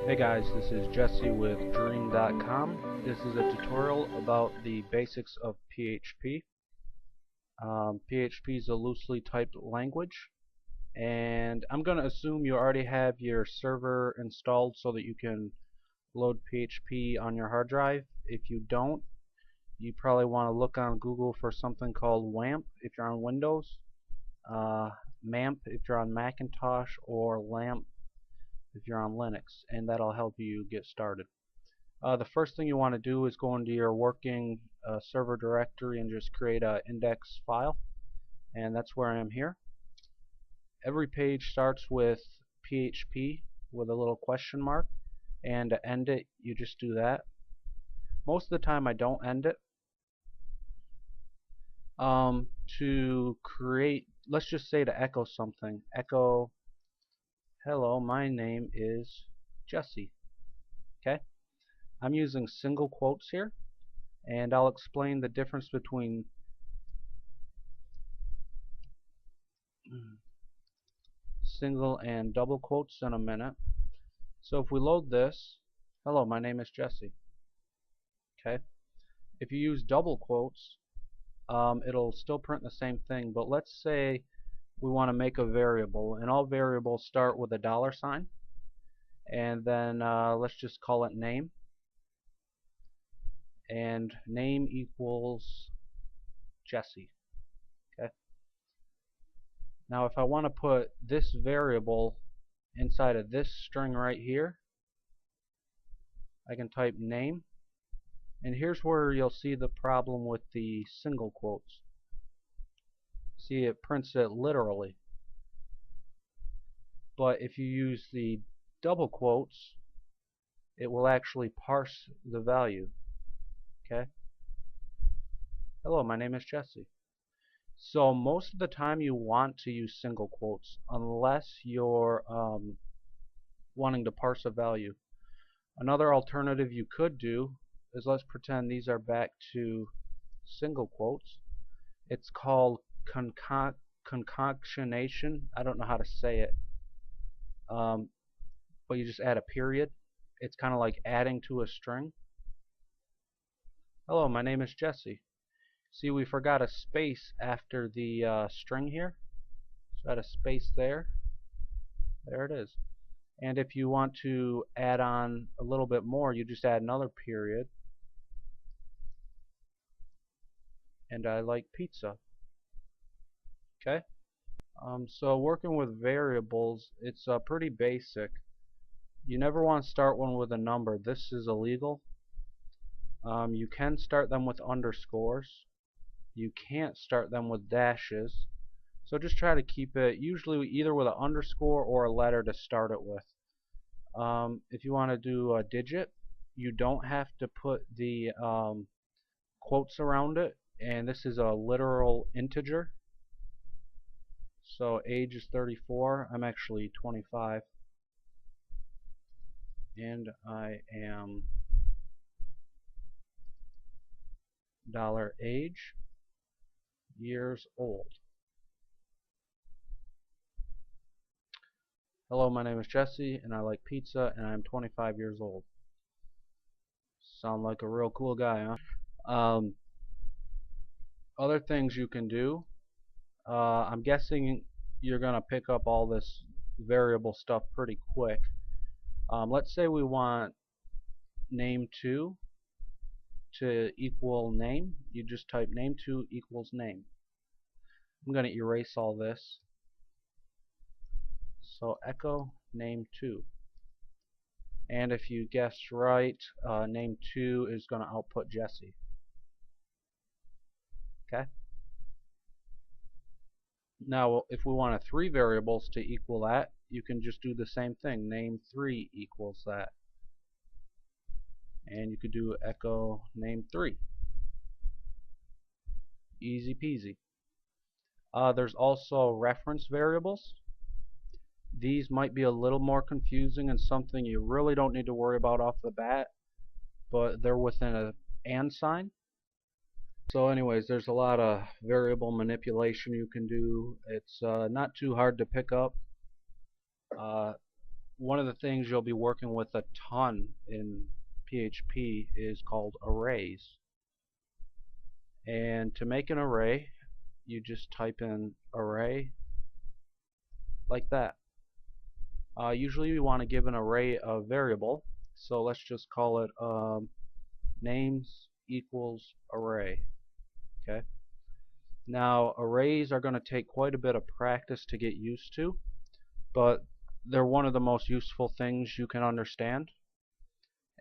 Hey guys, this is Jesse with Dream.com. This is a tutorial about the basics of PHP. PHP is a loosely typed language, and I'm going to assume you already have your server installed so that you can load PHP on your hard drive. If you don't, you probably want to look on Google for something called WAMP if you're on Windows, uh, MAMP if you're on Macintosh, or LAMP if you're on Linux, and that'll help you get started. The first thing you want to do is go into your working server directory and just create an index file, and that's where I am here. Every page starts with PHP with a little question mark, and to end it you just do that. Most of the time I don't end it. To create, let's just say to echo something, echo hello, my name is Jesse. Okay, I'm using single quotes here, and I'll explain the difference between single and double quotes in a minute. So if we load this, hello, my name is Jesse. Okay, if you use double quotes, it'll still print the same thing, but let's say we want to make a variable, and all variables start with a $sign, and then let's just call it name, and name equals Jesse. Okay, now if I want to put this variable inside of this string right here, I can type name, and here's where you'll see the problem with the single quotes. See, it prints it literally, but if you use the double quotes, it will actually parse the value. Okay, hello, my name is Jesse. So most of the time you want to use single quotes unless you're wanting to parse a value. Another alternative you could do is, let's pretend these are back to single quotes. It's called concatenation. I don't know how to say it, but you just add a period. It's kind of like adding to a string. Hello, my name is Jesse. See, we forgot a space after the string here, so add a space there. There it is. And if you want to add on a little bit more, you just add another period. And I like pizza. Okay? So working with variables, it's pretty basic. You never want to start one with a number. This is illegal. You can start them with underscores. You can't start them with dashes. So just try to keep it usually either with an underscore or a letter to start it with. If you want to do a digit, you don't have to put the quotes around it, and this is a literal integer. So age is 34, I'm actually 25, and I am $age years old. Hello, my name is Jesse, and I like pizza, and I'm 25 years old. Sound like a real cool guy, huh? Other things you can do, I'm guessing you're going to pick up all this variable stuff pretty quick. Let's say we want name2 to equal name. You just type name2 equals name. I'm going to erase all this. So echo name2. And if you guessed right, name2 is going to output Jesse. Okay? Now, if we wanted 3 variables to equal that, you can just do the same thing. Name3 equals that. And you could do echo name3. Easy peasy. There's also reference variables. These might be a little more confusing and something you really don't need to worry about off the bat, but they're within an and sign. So anyways, there's a lot of variable manipulation you can do. It's not too hard to pick up. one of the things you'll be working with a ton in PHP is called arrays. And to make an array, you just type in array like that. Usually we want to give an array a variable, so let's just call it names equals array. Okay. Now arrays are going to take quite a bit of practice to get used to, but they're one of the most useful things you can understand.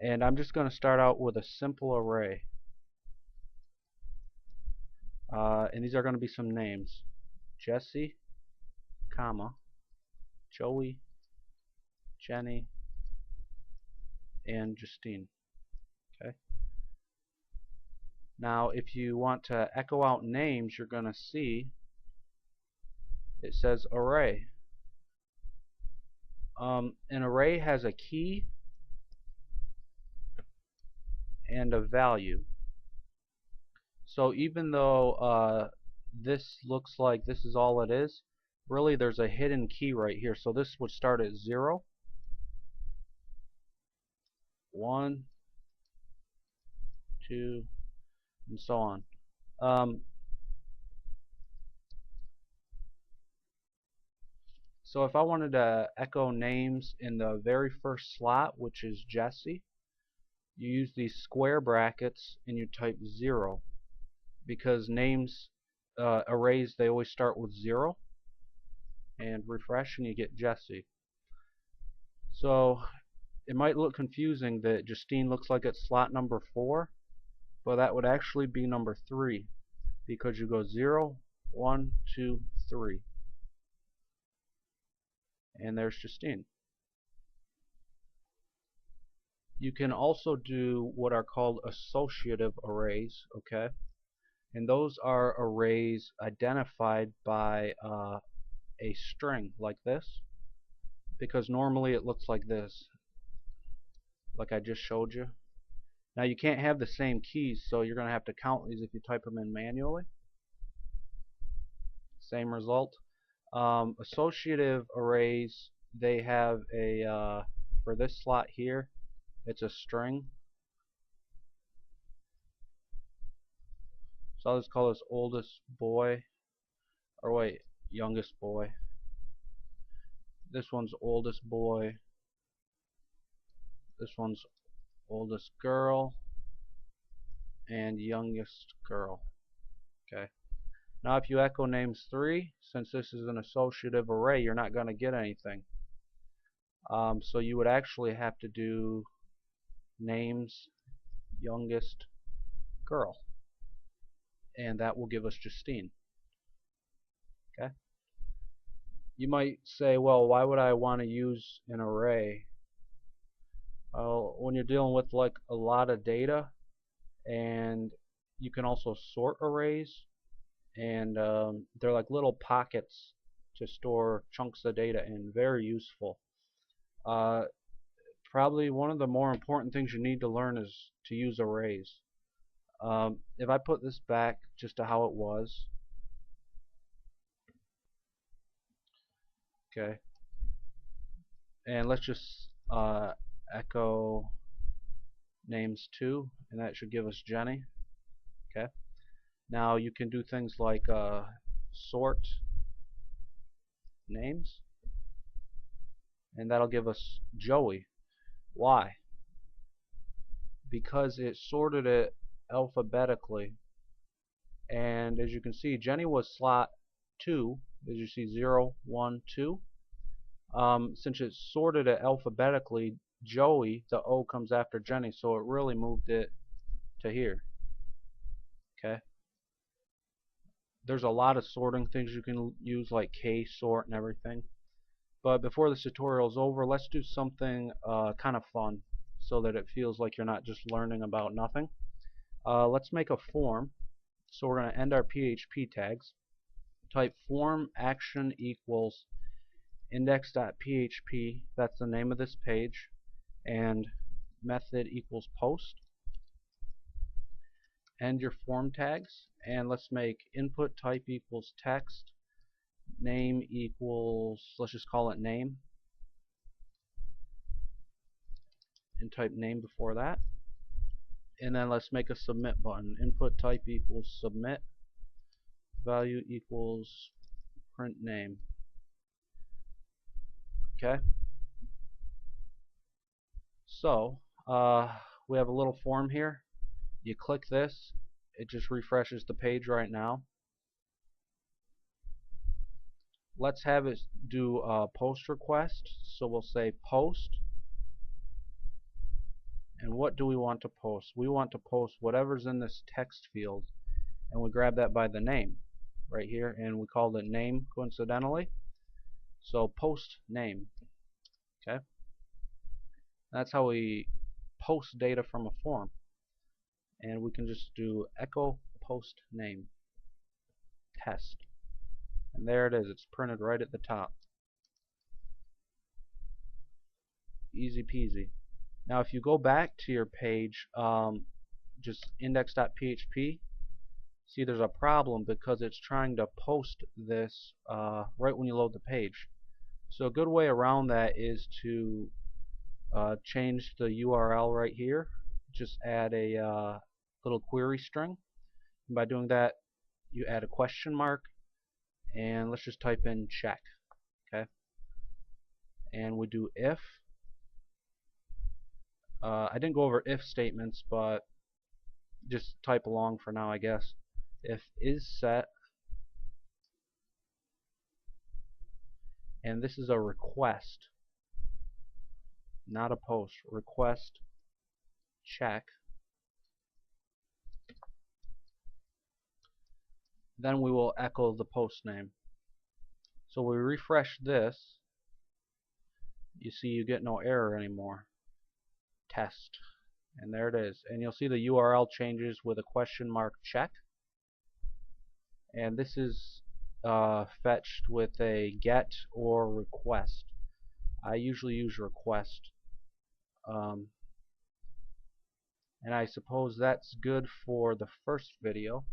And I'm just going to start out with a simple array. And these are going to be some names. Jesse, comma, Joey, Jenny, and Justine. Okay. Now if you want to echo out names, you're going to see it says array. An array has a key and a value. So even though this looks like this is all it is, really there's a hidden key right here. So this would start at 0, 1, 2, and so on. So if I wanted to echo names in the very first slot, which is Jesse, you use these square brackets and you type 0, because names, arrays, they always start with 0, and refresh and you get Jesse. So it might look confusing that Justine looks like it's slot number 4, but that would actually be number 3, because you go 0, 1, 2, 3, and there's Justine. You can also do what are called associative arrays, okay? And those are arrays identified by a string like this, because normally it looks like this, like I just showed you. Now you can't have the same keys, so you're going to have to count these if you type them in manually. Same result. Associative arrays, they have a, for this slot here, it's a string. So I'll just call this oldest boy, or wait, youngest boy. This one's oldest boy. This one's oldest girl, and youngest girl. Okay. Now if you echo names 3, since this is an associative array, you're not going to get anything. So you would actually have to do names youngest girl, and that will give us Justine. Okay. You might say, well, why would I want to use an array? When you're dealing with like a lot of data, and you can also sort arrays, and they're like little pockets to store chunks of data in. Very useful. Probably one of the more important things you need to learn is to use arrays. If I put this back just to how it was, okay, and let's just echo names 2, and that should give us Jenny. Okay. Now you can do things like sort names, and that'll give us Joey. Why? Because it sorted it alphabetically, and as you can see, Jenny was slot 2, as you see 0, 1, 2. Since it sorted it alphabetically, Joey, the O comes after Jenny, so it really moved it to here. Okay. There's a lot of sorting things you can use, like K-sort and everything. But before this tutorial is over, let's do something kind of fun, so that it feels like you're not just learning about nothing. Let's make a form. So we're going to end our PHP tags. Type form action equals index.php, that's the name of this page, and method equals post. End your form tags, and let's make input type equals text, name equals, let's just call it name, and type name before that. And then let's make a submit button. Input type equals submit, value equals print name. Okay. So we have a little form here. You click this, it just refreshes the page right now. Let's have it do a post request. So we'll say post. And what do we want to post? We want to post whatever's in this text field, and we grab that by the name right here, and we called it name coincidentally. So post name. Okay. That's how we post data from a form. And we can just do echo post name test. And there it is. It's printed right at the top. Easy peasy. Now if you go back to your page, just index.php, see there's a problem because it's trying to post this right when you load the page. So a good way around that is to change the URL right here. Just add a little query string. And by doing that, you add a question mark, and let's just type in check. Okay. And we do if. I didn't go over if statements, but just type along for now, I guess. If is set, and this is a request, not a post. Request check. Then we will echo the post name. So we refresh this. You see you get no error anymore. Test. And there it is. And you'll see the URL changes with a question mark check. And this is fetched with a get or request. I usually use request. And I suppose that's good for the first video.